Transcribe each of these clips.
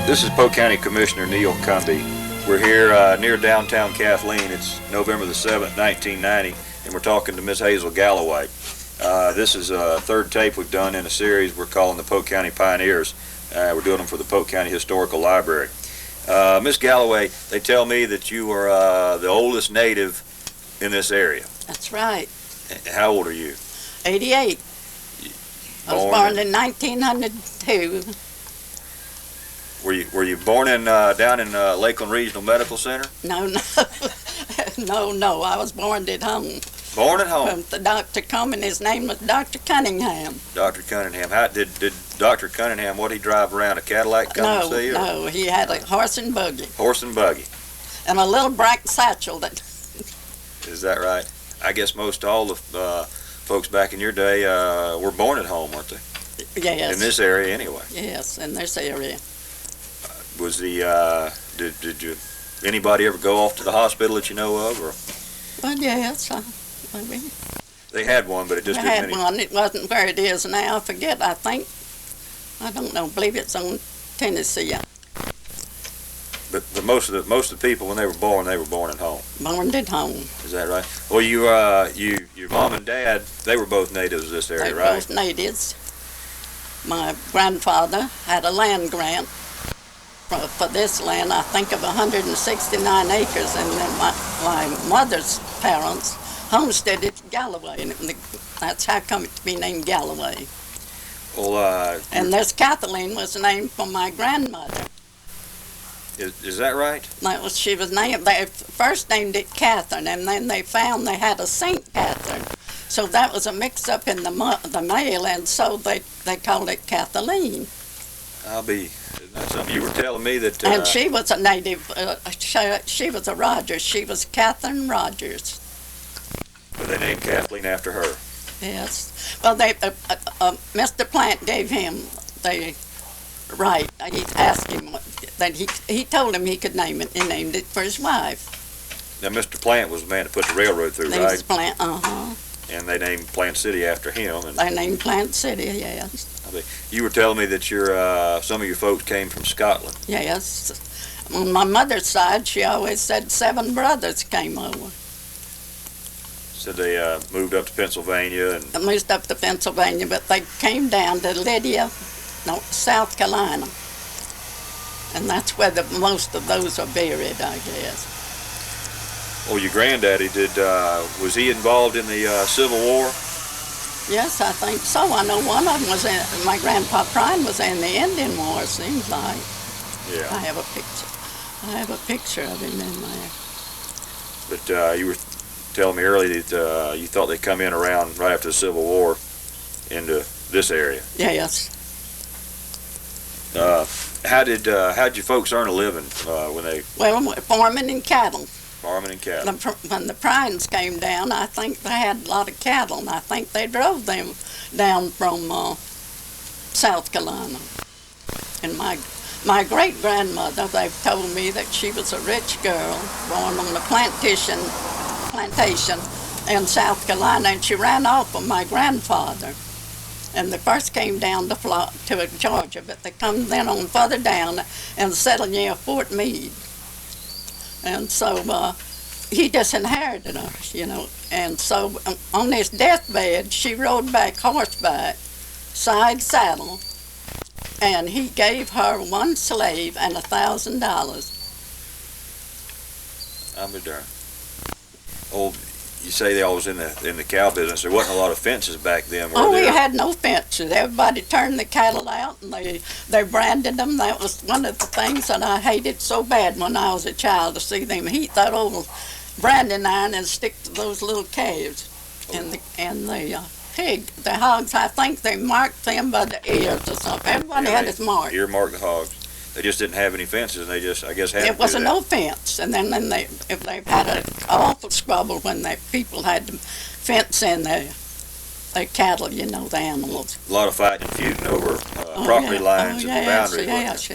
This is Polk County Commissioner Neil Cumby. We're here near downtown Kathleen. It's November the 7th, 1990, and we're talking to Miss Hazel Galloway. This is a third tape we've done in a series we're calling the Polk County Pioneers. We're doing them for the Polk County Historical Library. Miss Galloway, they tell me that you are the oldest native in this area. That's right. How old are you? 88. I was born in 1902. Were you born in down in Lakeland Regional Medical Center? No. No. I was born at home. Born at home. The doctor come, and his name was Dr. Cunningham. Dr. Cunningham. How did Dr. Cunningham? What did he drive around? A Cadillac? Come to see you? No. He had a horse and buggy. Horse and buggy. And a little black satchel. Is that right? I guess most all the folks back in your day were born at home, weren't they? Yes. In this area, anyway. Yes, in this area. Was the did you anybody ever go off to the hospital that you know of, or? Well, yes, maybe. They had one, but it just They didn't. had one. It wasn't where it is now. I forget. I don't know. I believe it's on Tennessee. But most of the people when they were born at home. Born at home. Is that right? Well, your mom and dad, they were both natives of this area, They were right? both natives. My grandfather had a land grant for this land, I think of 169 acres, and then my mother's parents homesteaded Galloway, and that's how come it to be named Galloway. Well, and this Kathleen was named for my grandmother. Is that right? She was named. They first named it Catherine, and then they found they had a Saint Catherine, so that was a mix-up in the mail, and so they called it Kathleen. Isn't that something you were telling me that? And she was a native. She was a Rogers. She was Catherine Rogers. But they named Kathleen after her. Yes. Well, Mr. Plant gave him the right. He asked him that he told him he could name it. He named it for his wife. Now, Mr. Plant was the man that put the railroad through, right? Mr. Plant, And they named Plant City after him. And they named Plant City, yes. You were telling me that some of your folks came from Scotland. Yes. On my mother's side, she always said 7 brothers came over. Said they moved up to Pennsylvania and. They moved up to Pennsylvania, but they came down to South Carolina. And that's where most of those are buried, I guess. Oh, your granddaddy was he involved in the Civil War? Yes, I think so. I know one of them was my grandpa Prine was in the Indian War, it seems like. Yeah. I have a picture of him in there. But you were telling me earlier that you thought they'd come in around right after the Civil War into this area. Yes. How'd you folks earn a living when they? Well, farming and cattle. Farming and cattle. When the Prines came down, I think they had a lot of cattle, and I think they drove them down from South Carolina. And my great-grandmother, they've told me that she was a rich girl, born on a plantation in South Carolina, and she ran off with my grandfather. And they first came down to Georgia, but they come then on further down and settled near Fort Meade. And so he disinherited her, And so on his deathbed, she rode back horseback, side saddle, and he gave her 1 slave and $1,000. I'll be darned. Oh, you say they always in the cow business. There wasn't a lot of fences back then, were there? We had no fences. Everybody turned the cattle out, and they branded them. That was one of the things that I hated so bad when I was a child, to see them heat that old branding iron and stick to those little calves. And the pig, the hogs, I think they marked them by the ears or something. Everybody had his mark. Earmarked the hogs. They just didn't have any fences, and they just, I guess, had to do that. It wasn't no fence, and then if they've had an awful squabble when people had to fence in their cattle, the animals. A lot of fighting and feuding over property lines and boundaries. Yes.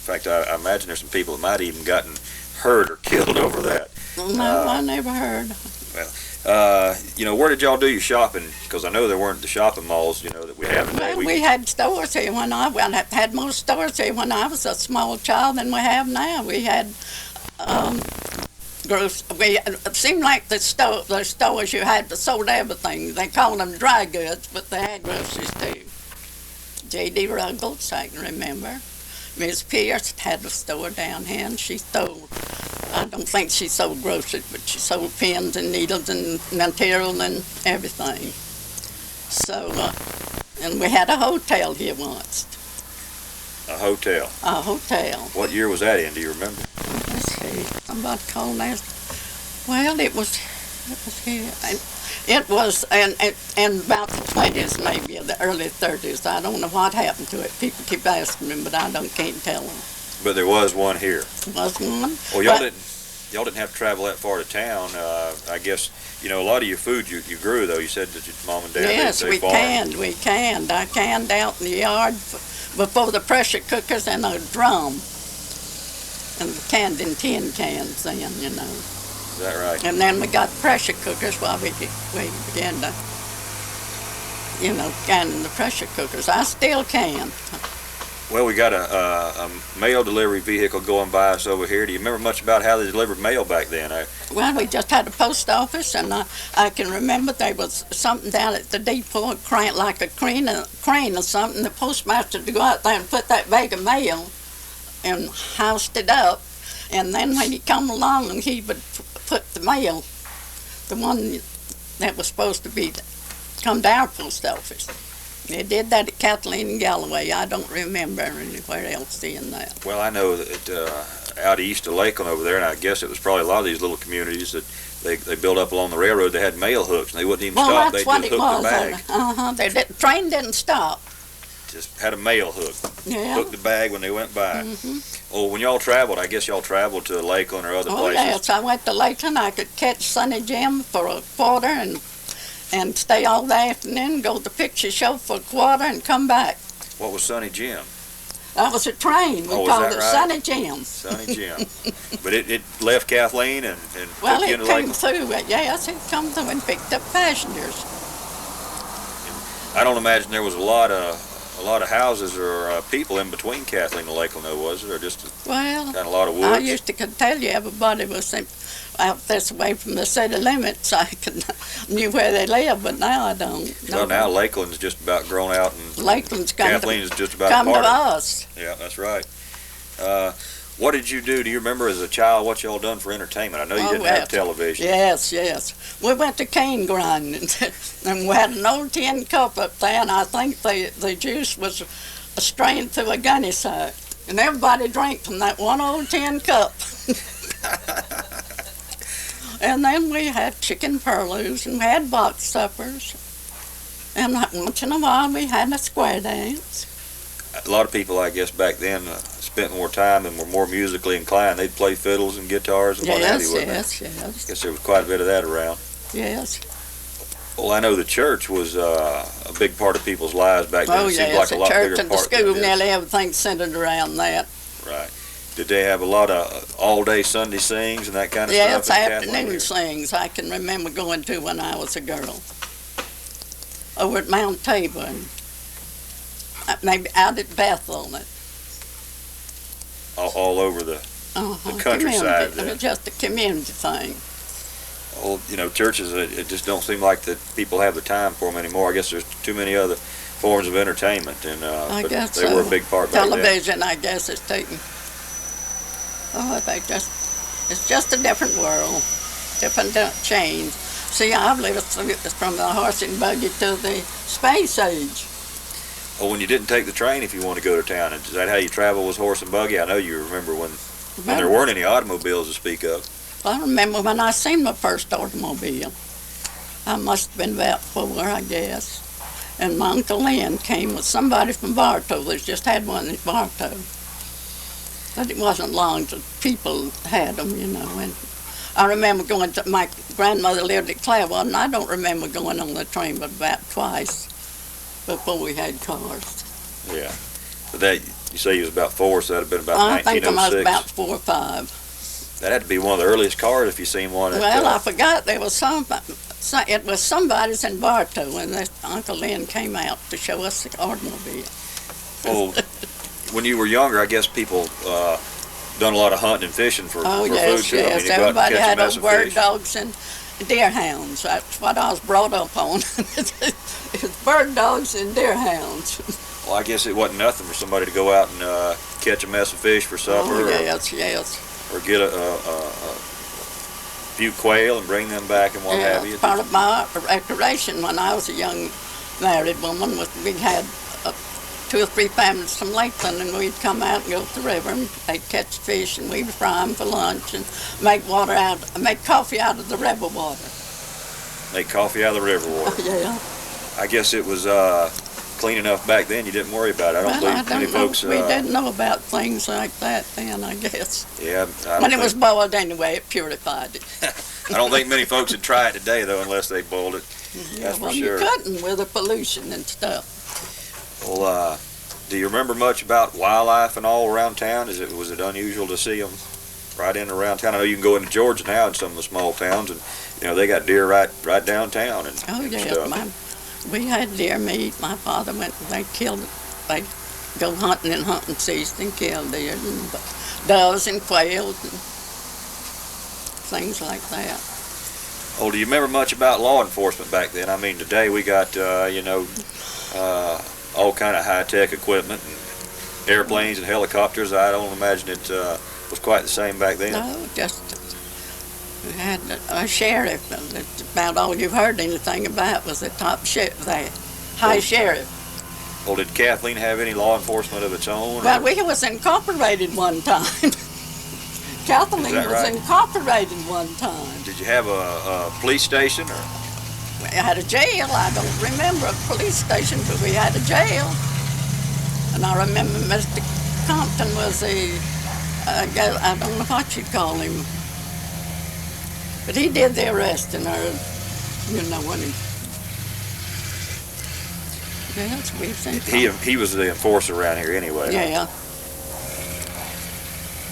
fact, I imagine there's some people that might even gotten hurt or killed over that. No, I never heard. Where did y'all do your shopping? Because I know there weren't the shopping malls, that we have today. Well, we had stores here had more stores here when I was a small child than we have now. We had it seemed like the stores you had that sold everything. They called them dry goods, but they had groceries too. J.D. Ruggles, I can remember. Miss Pierce had a store down here, and she sold, I don't think she sold groceries, but she sold pins and needles and material and everything. So, and we had a hotel here once. A hotel? A hotel. What year was that in? Do you remember? Let's see. Somebody called that. Well, it was here. It was in about the 20s, maybe, or the early 30s. I don't know what happened to it. People keep asking me, but can't tell them. But there was one here. Was one. Well, y'all didn't have to travel that far to town. I guess, a lot of your food you grew, though. You said that your mom and dad, yes, they we farmed. We canned. I canned out in the yard before the pressure cookers and a drum. And we canned in tin cans then, Is that right? And then we got pressure cookers while we began to, can in the pressure cookers. I still can. Well, we got a mail delivery vehicle going by us over here. Do you remember much about how they delivered mail back then? Well, we just had a post office, and I can remember there was something down at the depot, like a crane or something. The postmaster would go out there and put that bag of mail and housed it up, and then when he come along, and he would put the mail, the one that was supposed to come to our post office. They did that at Kathleen and Galloway. I don't remember anywhere else seeing that. Well, I know that out east of Lakeland over there, and I guess it was probably a lot of these little communities that they built up along the railroad. They had mail hooks, and they wouldn't even stop. They just hooked the bag. The train didn't stop. Just had a mail hook. Yeah. Hooked the bag when they went by. Mm-hmm. Oh, when y'all traveled, I guess y'all traveled to Lakeland or other places. Oh, yes. I went to Lakeland. I could catch Sonny Jim for a quarter and stay all the afternoon, go to the picture show for a quarter, and come back. What was Sonny Jim? That was a train. We called it right? Sonny Jim. Sonny Jim. But it left Kathleen and well, took you it into came Lakeland? through. Yes, it come through and picked up passengers. I don't imagine there was a lot of houses or people in between Kathleen and Lakeland, though, was it? Or just kind of a lot of woods? I used to tell you everybody was out this away from the city limits. I knew where they lived, but now I don't. Well, now Lakeland's just about grown out, and Lakeland's Kathleen is just about come a part to of it. us. Yeah, that's right. What did you do? Do you remember as a child what y'all done for entertainment? I know you didn't have television. Yes. We went to cane grinding, and we had an old tin cup up there, and I think the juice was strained through a gunny sack, and everybody drank from that one old tin cup. And then we had chicken purloos, and we had box suppers, and once in a while we had a square dance. A lot of people, I guess, back then spent more time and were more musically inclined. They'd play fiddles and guitars and what have you, wouldn't they? Yes. I guess there was quite a bit of that around. Yes. Well, I know the church was a big part of people's lives back then. Oh, It seemed yes, like a the lot church bigger and the part than school, it is. nearly everything centered around that. Right. Did they have a lot of all-day Sunday sings and that kind of Yes, stuff? in Kathleen afternoon here? sings I can remember going to when I was a girl. Over at Mount Tabor, and maybe out at Bethel. All over the countryside Community. then. It was just a community thing. Well, churches, it just don't seem like that people have the time for them anymore. I guess there's too many other forms of entertainment, and I but guess they were a big part back then. Television, I guess, is taken. Oh, it's just a different world, different change. See, I've lived from the horse and buggy to the space age. Well, when you didn't take the train if you want to go to town, is that how you travel, was horse and buggy? I know you remember when there weren't any automobiles to speak of. I remember when I seen my first automobile. I must have been about 4, I guess. And my Uncle Lynn came with somebody from Bartow. They just had one in Bartow. But it wasn't long till people had them, And I remember going to, my grandmother lived at Clairville, and I don't remember going on the train but about twice before we had cars. Yeah. That, you say you was about 4, so that'd have been about I think I was 1906. about 4 or 5. That had to be one of the earliest cars if you seen one. Well, I forgot there was it was somebody's in Bartow, and Uncle Lynn came out to show us the automobile. Well, when you were younger, I guess people done a lot of hunting and fishing for food too. Yes. I mean, you go out and Everybody catch a had mess those of bird fish. dogs and deer hounds. That's what I was brought up on. It's bird dogs and deer hounds. Well, I guess it wasn't nothing for somebody to go out and catch a mess of fish for supper. Oh, yes. Or get a few quail and bring them back and what have you. Part of my recreation when I was a young married woman was we had 2 or 3 families from Lakeland, and we'd come out and go to the river and they'd catch fish, and we'd fry them for lunch and make coffee out of the river water. Make coffee out of the river water. Yeah. I guess it was clean enough back then. You didn't worry about it. I don't believe many folks. We didn't know about things like that then, I guess. Yeah. When it was boiled anyway, it purified it. I don't think many folks would try it today though, unless they boiled it. That's for sure. You couldn't with the pollution and stuff. Well, do you remember much about wildlife and all around town? Was it unusual to see them right in and around town? I know you can go into Georgia now in some of the small towns, and they got deer right downtown and stuff. We had deer meat. My father they'd go hunting in hunting season and kill deer and doves and quails and things like that. Oh, do you remember much about law enforcement back then? I mean, today we got all kind of high-tech equipment and airplanes and helicopters. I don't imagine it was quite the same back then. No, just we had a sheriff. That's about all you've heard anything about was the top sheriff, the high sheriff. Well, did Kathleen have any law enforcement of its own? Well, we was incorporated one time. Kathleen was incorporated one time. Did you have a police station? Or? We had a jail. I don't remember a police station, but we had a jail. And I remember Mr. Compton was I don't know what you'd call him, but he did the arresting, when he. Yes, we think. He was the enforcer around here anyway. Yeah.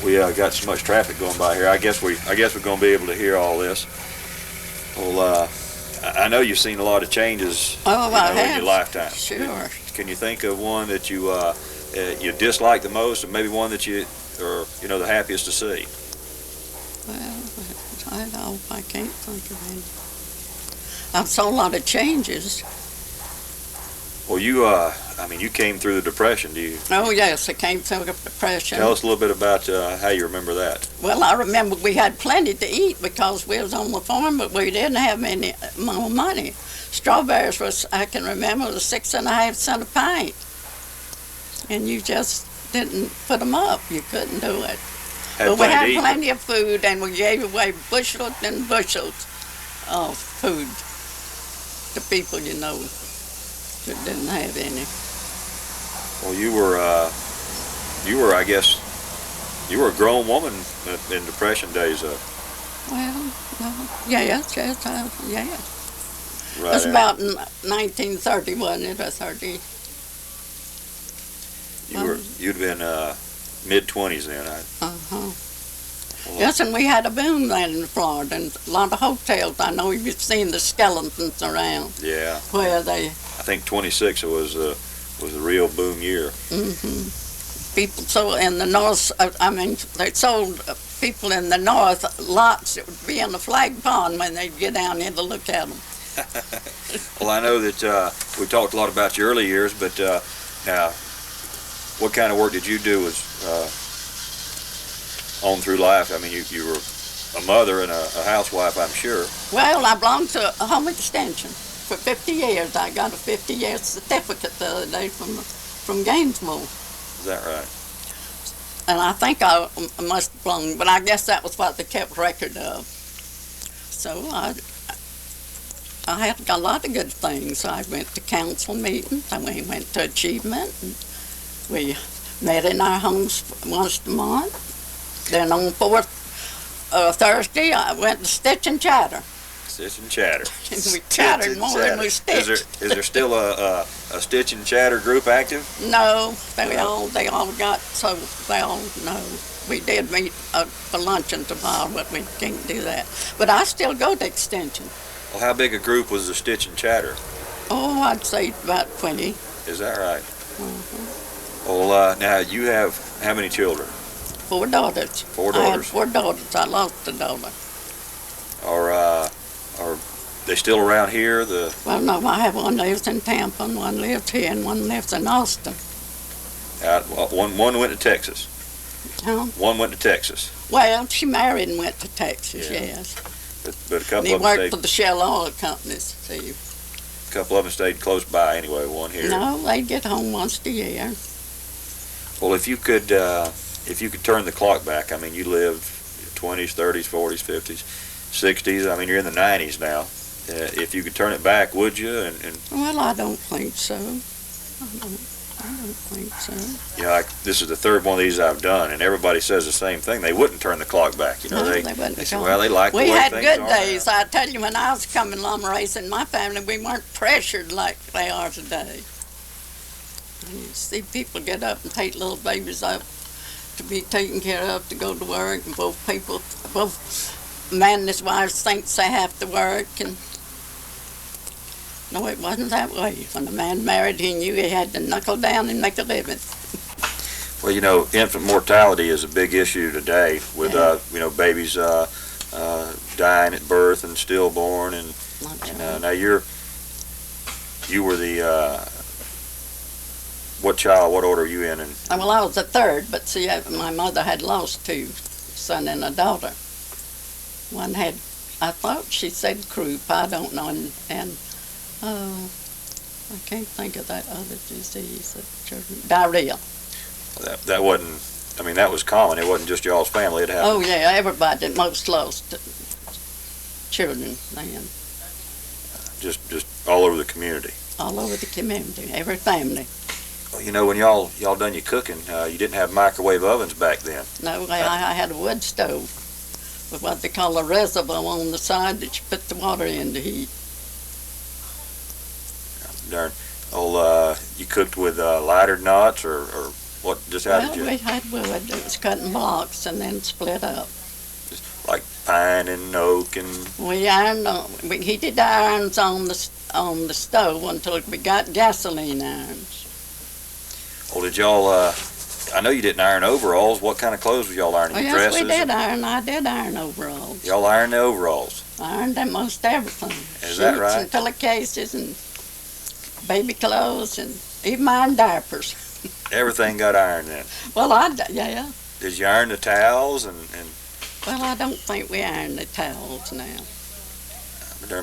We got so much traffic going by here. I guess we're going to be able to hear all this. Well, I know you've seen a lot of changes in your lifetime. Sure. Can you think of one that you dislike the most, and maybe one that you are the happiest to see? Well, I can't think of any. I've saw a lot of changes. Well, you came through the Depression. Do you? Oh yes, I came through the Depression. Tell us a little bit about how you remember that. Well, I remember we had plenty to eat because we was on the farm, but we didn't have any more money. Strawberries I can remember, was 6.5 cents a pint, and you just didn't put them up. You couldn't do it. But we had plenty of food, and we gave away bushels and bushels of food to people, that didn't have any. Well, you were, I guess, you were a grown woman in Depression days. Well, no. Yes. Right. It was about 1930, wasn't it, or 30? You'd been mid-20s then. Well, yes, and we had a boom then in Florida, and a lot of hotels. I know you've seen the skeletons around. Yeah. Where they. I think 26 was a real boom year. Mm-hmm. People sold in the north. They sold people in the north lots that would be in the flag pond when they'd get down here to look at them. Well, I know that we talked a lot about your early years, but now, what kind of work did you do on through life? I mean, you were a mother and a housewife, I'm sure. Well, I belonged to a home extension for 50 years. I got a 50-year certificate the other day from Gainesville. Is that right? And I think I must have belonged, but I guess that was what they kept record of. So I had a lot of good things. I went to council meetings. We went to achievement. And we met in our homes once a month. Then on fourth Thursday, I went to Stitch and Chatter. Stitch and chatter. And we chattered more than we stitched. Is there still a stitch and chatter group active? No, they all got, so they all know. We did meet for luncheon tomorrow, but we can't do that. But I still go to Extension. Well, how big a group was the stitch and chatter? Oh, I'd say about 20. Is that right? Mm-hmm. Well, now you have how many children? 4 daughters. 4 I had daughters. 4 daughters. I lost a daughter. Are they still around here? Well, no, I have one lives in Tampa, and one lives here, and one lives in Austin. One went to Texas. Huh? One went to Texas. Well, she married and went to Texas, Yeah. yes. But a And couple he of them worked stayed. for the Shell Oil companies, see. A couple of them stayed close by anyway. One here. No, they'd get home once a year. Well, if you could turn the clock back, I mean, you lived 20s, 30s, 40s, 50s, 60s. I mean, you're in the 90s now. If you could turn it back, would you? And Well, I don't think so. I don't think so. you know, this is the third one of these I've done, and everybody says the same thing. They wouldn't turn the clock back. You know, No, they wouldn't say, go. well, they like the We way had things good are days. now. I tell you, when I was coming along racing, my family, we weren't pressured like they are today. And you see people get up and take little babies up to be taken care of, to go to work, and both man and his wife thinks they have to work, and no, it wasn't that way. When a man married, he knew he had to knuckle down and make a living. Well, you know, infant mortality is a big issue today with, Yeah. babies dying at birth and stillborn. And now you were the, what order are you in? And Well, I was the third, but see, my mother had lost 2, a son and a daughter. One had, I thought she said croup, I don't know, and I can't think of that other disease that children, diarrhea. that wasn't, I mean, that was common. It wasn't just y'all's family. It happened. Oh, yeah, everybody, most lost children then, Just all over the community. all over the community, every family. Well, you know, when y'all done your cooking, you didn't have microwave ovens back then. No, I had a wood stove with what they call a reservoir on the side that you put the water in to heat. Darn. You cooked with lighter knots or what? Just how did you? We had wood. It was cut in blocks and then split up. Like pine and oak and. We ironed. We heated the irons on the stove until we got gasoline irons. Well, did y'all? I know you didn't iron overalls. What kind of clothes was y'all ironing? Oh, Your yes, dresses? we did iron. I did iron overalls. Y'all ironed the overalls. Ironed most everything. Is that right? And pillowcases and baby clothes and even ironed diapers. Everything got ironed then. Well, yeah. Did you iron the towels and Well, I don't think we iron the towels now.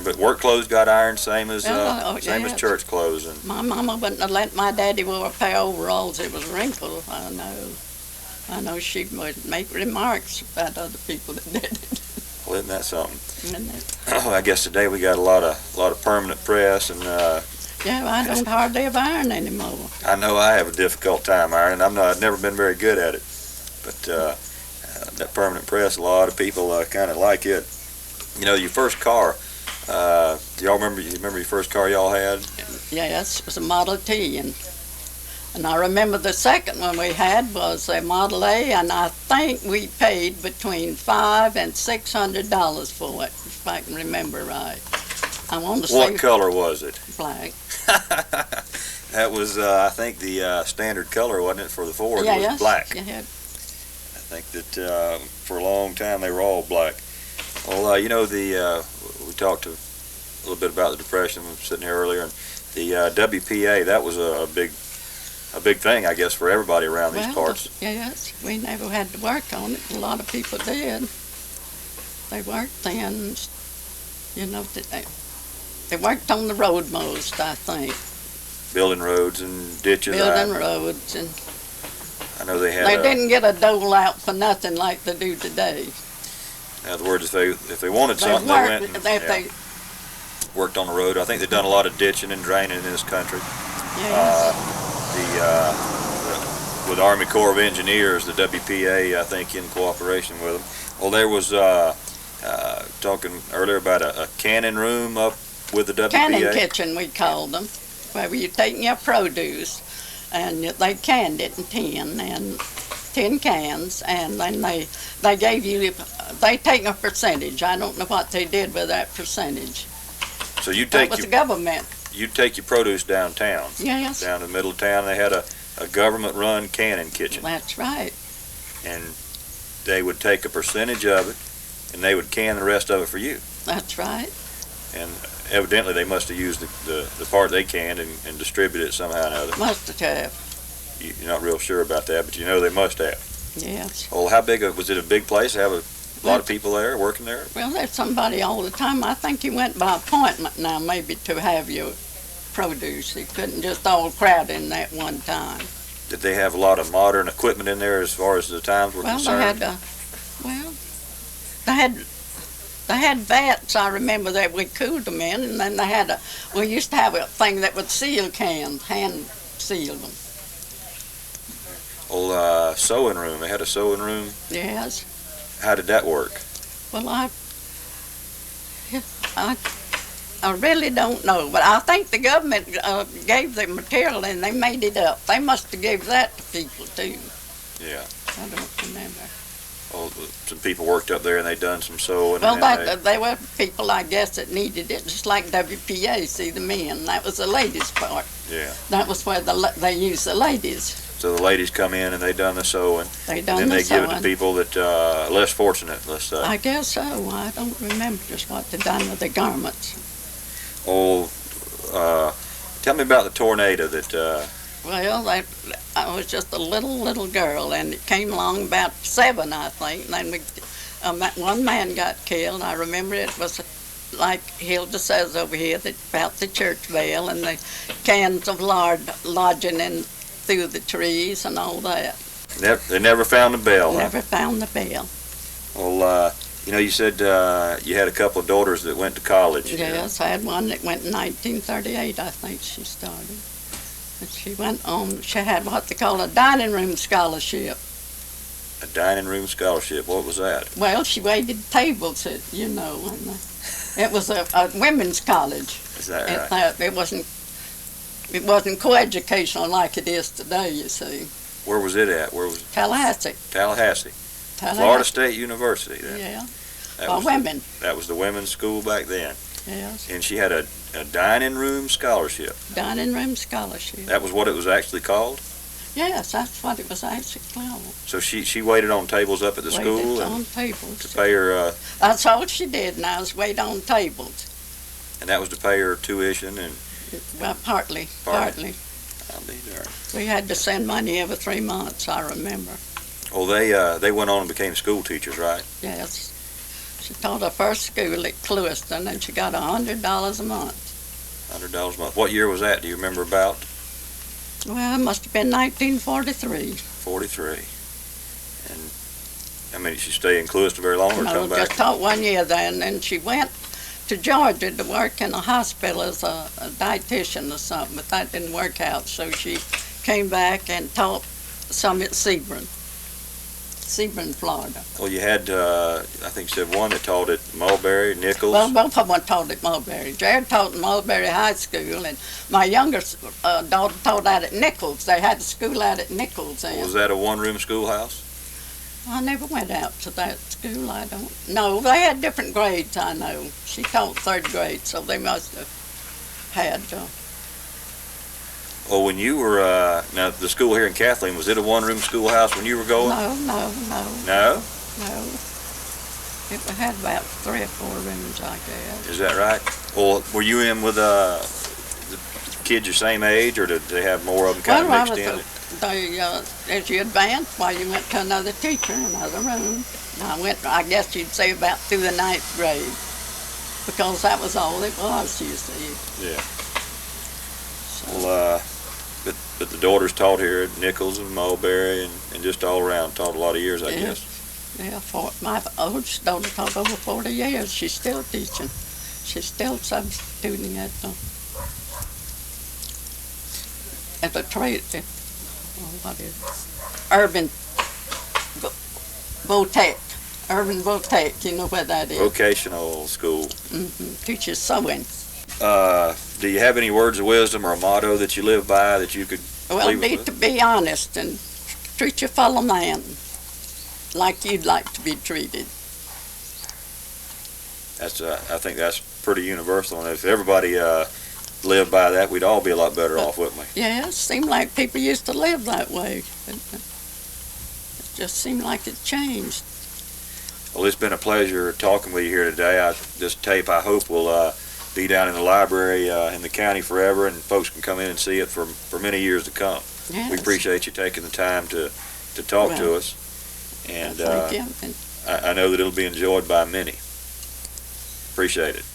but work clothes got ironed same as yes. church clothes and. My mama wouldn't have let my daddy wear a pair of overalls. It was wrinkled. I know she would make remarks about other people that did it. Well, isn't that something? And I guess today we got a lot of permanent press and. yeah, I don't hardly ever iron anymore. I know I have a difficult time ironing. I've never been very good at it, but that permanent press, a lot of people kind of like it. You know, your first car. Do y'all remember? You remember your first car y'all had? Yes, it was a Model T, and I remember the second one we had was a Model A, and I think we paid between $500 and $600 for it, if I can remember right. I want to say What color was it? black. That was, I think, the standard color, wasn't it, for the Ford? Yeah, was yes. black. Yeah. I think that for a long time they were all black. Well, you know, we talked a little bit about the Depression. We were sitting here earlier, and the WPA, that was a big thing, I guess, for everybody around these parts. Yes, we never had to work on it. A lot of people did. They worked then, you know, they worked on the road most, I think. Building roads and ditches. Building roads, and I know they had. they didn't get a dole out for nothing like they do today. In other words, if they wanted They something, worked, they went and worked on the road. I think they've done a lot of ditching and draining in this country. Yes. With the Army Corps of Engineers, the WPA, I think, in cooperation with them. Well, there was talking earlier about a canning room up with the WPA. Canning kitchen, we called them, where you taking your produce, and they canned it in tin cans, and then they gave you, they take a percentage. I don't know what they did with that percentage. So you That take was your the government. you take your produce downtown. Yes, Down in the middle of town, they had a government-run canning kitchen, that's right. and they would take a percentage of it, and they would can the rest of it for you. That's right. And evidently, they must have used the part they canned and distributed it somehow or another. Must have. You're not real sure about that, but you know they must have. Yes. Well, how big was it? A big place? Have a lot of people there working there? Well, there's somebody all the time. I think you went by appointment now, maybe to have your produce. You couldn't just all crowd in that one time. Did they have a lot of modern equipment in there as far as the times were Well, concerned? they had vats. I remember that we cooled them in, and then we used to have a thing that would seal cans, hand seal them. Well, sewing room. They had a sewing room. Yes. How did that work? Well, I really don't know, but I think the government gave the material and they made it up. They must have gave that to people too. Yeah. I don't remember. Well, some people worked up there and they done some sewing. Well, and they were people, I guess, that needed it, just like WPA. See, the men. That was the ladies' part. Yeah. That was where they used the ladies. So the ladies come in and they done the sewing. They done and then the they give it sewing. to people that less fortunate, let's say. I guess so. I don't remember just what they done with the garments. Oh, tell me about the tornado that. Well, I was just a little girl, and it came along about 7, I think. And then that one man got killed. I remember it was like Hilda says over here, about the church bell and the cans of lard lodging in through the trees and all that. They never found the bell. Never found the bell. Well, you said you had a couple of daughters that went to college. Yes, I had one that went in 1938, I think she started. And she went on, she had what they call a dining room scholarship. A dining room scholarship. What was that? Well, she waited tables, and it was a women's college. Is that right? It wasn't coeducational like it is today, you see. Where was it at? Where was it? Tallahassee. Tallahassee. Florida State University. Then. Yeah. That For was women. That was the women's school back then. Yes. And she had a dining room scholarship. Dining room scholarship. That was what it was actually called? Yes, that's what it was actually called. So she waited on tables up at the school Waited and on tables. to pay her, That's all she did now is wait on tables. and that was to pay her tuition and. Well, partly. I'll be there. We had to send money every 3 months, I remember. Well, they went on and became school teachers, right? Yes. She taught her first school at Clewiston, and she got $100 a month. $100 a month. What year was that? Do you remember about? Well, it must have been 1943. 43. And did she stay in Clewiston very long or No, come back? just taught 1 year there, and then she went to Georgia to work in a hospital as a dietitian or something, but that didn't work out, so she came back and taught some at Sebring, Florida. Well, you had, I think you said one that taught at Mulberry, Nichols. Well, both of them taught at Mulberry. Jared taught at Mulberry High School, and my youngest daughter taught out at Nichols. They had a school out at Nichols. Was that a one-room schoolhouse? I never went out to that school. I don't know. They had different grades, I know. She taught 3rd grade, so they must have had. Well, when you were, now the school here in Kathleen, was it a one-room schoolhouse when you were going? No. No? No. It had about 3 or 4 rooms, I guess. Is that right? Well, were you in with the kids your same age, or did they have more of them kind of mixed in? As you advanced, you went to another teacher in another room. I guess you'd say about through the 9th grade, because that was all it was, you see. Yeah. So, Well, but the daughters taught here at Nichols and Mulberry and just all around, taught a lot of years, I guess. Yeah, my oldest daughter taught over 40 years. She's still teaching. She's still substituting at the trade. What is it? Urban Botech. Irvinville Tech, you know where that is. Vocational school. Teaches sewing. Do you have any words of wisdom or a motto that you live by that you could Well, leave us be with? to be honest and treat your fellow man like you'd like to be treated. That's I think that's pretty universal, and if everybody lived by that, we'd all be a lot better off, wouldn't we? Yeah, it seemed like people used to live that way. It just seemed like it changed. Well, it's been a pleasure talking with you here today. This tape, I hope, will be down in the library in the county forever, and folks can come in and see it for many years to come. Yes. We appreciate you taking the time to talk to us, and Thank you. And I know that it'll be enjoyed by many. Appreciate it.